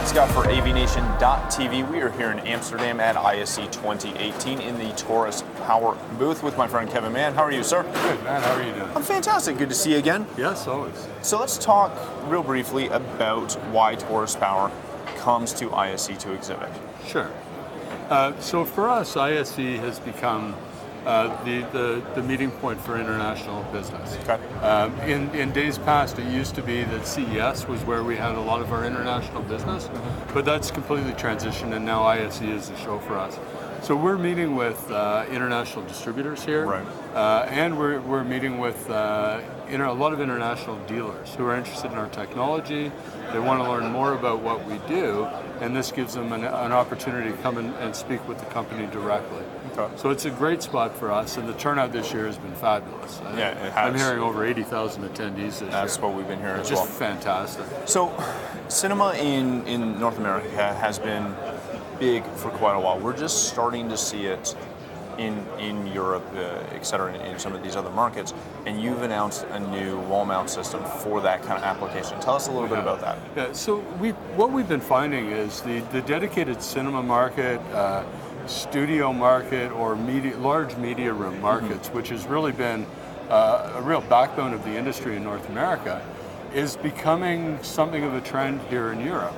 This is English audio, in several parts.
Scott for AVNation.tv. We are here in Amsterdam at ISE 2018 in the Torus Power booth with my friend Kevin Mann. How are you, sir? Good, man. How are you doing? I'm fantastic. Good to see you again. Yes, always. So let's talk real briefly about why Torus Power comes to ISE to exhibit. Sure. So for us, ISE has become the meeting point for international business. Okay. In days past, it used to be that CES was where we had a lot of our international business, but that's completely transitioned, and now ISE is the show for us. So we're meeting with international distributors here, right. And we're meeting with a lot of international dealers who are interested in our technology. They want to learn more about what we do, and this gives them an opportunity to come and speak with the company directly. Okay. So it's a great spot for us, and the turnout this year has been fabulous. Yeah, it has. I'm hearing over 80,000 attendees this year. That's what we've been hearing as well. Just fantastic. So cinema in North America has been big for quite a while. We're just starting to see it in Europe, et cetera, in some of these other markets, and you've announced a new wall mount system for that kind of application. Tell us a little bit about that. Yeah, so what we've been finding is the dedicated cinema market, studio market, or large media room markets, which has really been a real backbone of the industry in North America, is becoming something of a trend here in Europe.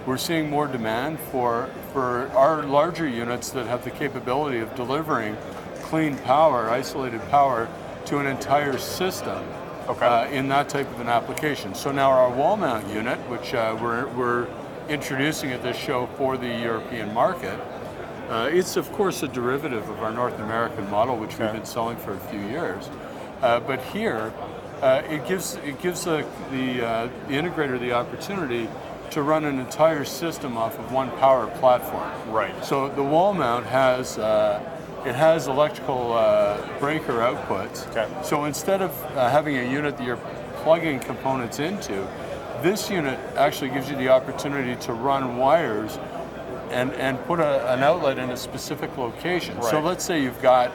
We're seeing more demand for our larger units that have the capability of delivering clean power, isolated power, to an entire system in that type of an application. So now our wall mount unit, which we're introducing at this show for the European market, it's of course a derivative of our North American model, which we've been selling for a few years. But here, it gives the integrator the opportunity to run an entire system off of one power platform. Right. So the wall mount has electrical breaker outputs. Okay. So instead of having a unit that you're plugging components into, this unit actually gives you the opportunity to run wires and put an outlet in a specific location. Right. So let's say you've got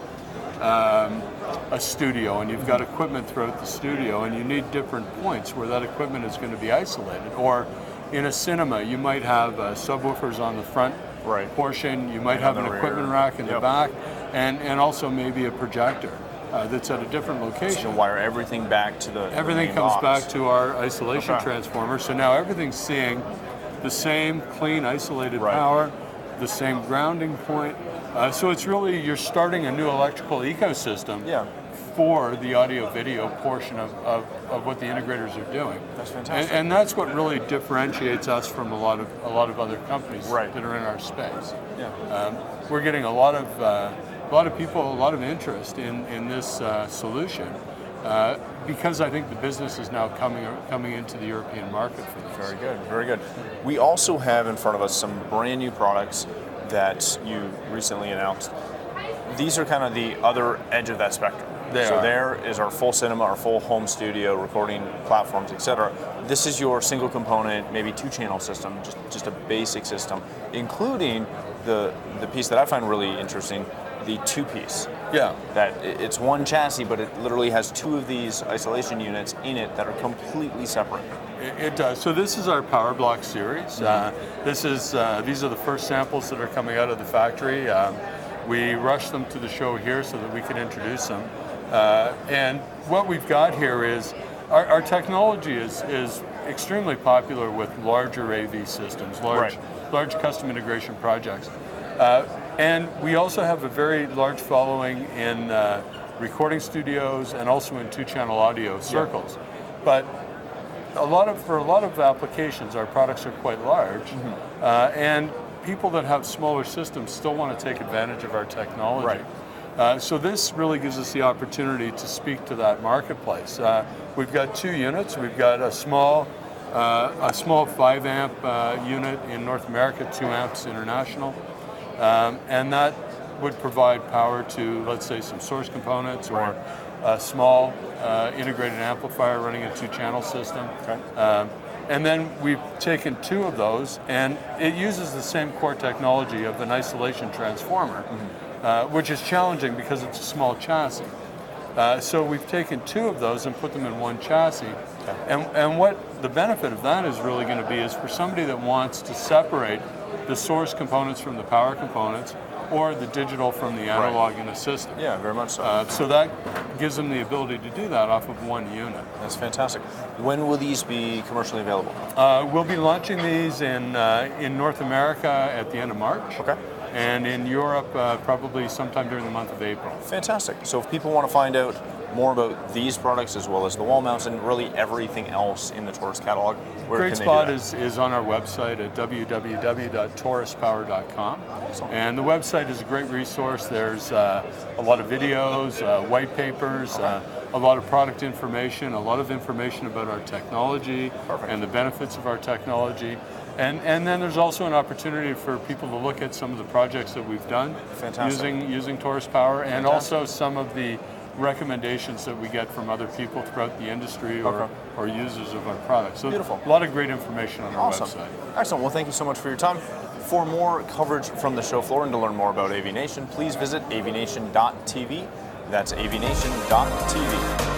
a studio and you've got equipment throughout the studio, and you need different points where that equipment is going to be isolated. Or in a cinema, you might have subwoofers on the front portion, you might have an equipment rack in the back, and also maybe a projector that's at a different location. So wire everything back to the Everything comes back to our isolation transformer, so now everything's seeing the same clean isolated power, the same grounding point. So it's really, you're starting a new electrical ecosystem for the audio-video portion of what the integrators are doing. That's fantastic. And that's what really differentiates us from a lot of other companies that are in our space. Yeah. We're getting a lot of people, a lot of interest in this solution. Because I think the business is now coming into the European market for this. Very good, very good. We also have in front of us some brand new products that you recently announced. These are kind of the other edge of that spectrum. So there is our full cinema, our full home studio, recording platforms, etc. This is your single component, maybe 2-channel system, just a basic system, including the piece that I find really interesting, the 2-piece. Yeah. That it's one chassis, but it literally has 2 of these isolation units in it that are completely separate. It does. So this is our POWERBLOCK series. These are the first samples that are coming out of the factory. We rushed them to the show here so that we could introduce them. And what we've got here is our technology is extremely popular with larger AV systems, large custom integration projects. And we also have a very large following in recording studios and also in 2-channel audio circles. But for a lot of applications, our products are quite large, and people that have smaller systems still want to take advantage of our technology. So this really gives us the opportunity to speak to that marketplace. We've got 2 units. We've got a small 5-amp unit in North America, 2 amps international, and that would provide power to, let's say, some source components or a small integrated amplifier running a 2-channel system. And then we've taken 2 of those, and it uses the same core technology of an isolation transformer, which is challenging because it's a small chassis. So we've taken 2 of those and put them in one chassis. Okay. And what the benefit of that is really going to be is for somebody that wants to separate the source components from the power components, or the digital from the analog in a system. Yeah, very much so. So that gives them the ability to do that off of one unit. That's fantastic. When will these be commercially available? We'll be launching these in North America at the end of March. Okay. And in Europe probably sometime during the month of April. Fantastic. So if people want to find out more about these products as well as the wall mounts and really everything else in the Torus catalog, where Great can spot they do that? is on our website at www.toruspower.com. Excellent. And the website is a great resource. There's a lot of videos, white papers, a lot of product information, a lot of information about our technology and the benefits of our technology. And then there's also an opportunity for people to look at some of the projects that we've done using Torus Power, and also some of the recommendations that we get from other people throughout the industry or users of our products. So beautiful. A lot of great information on our website. Excellent. Well, thank you so much for your time. For more coverage from the show floor and to learn more about AVNation, please visit avnation.tv. That's avnation.tv.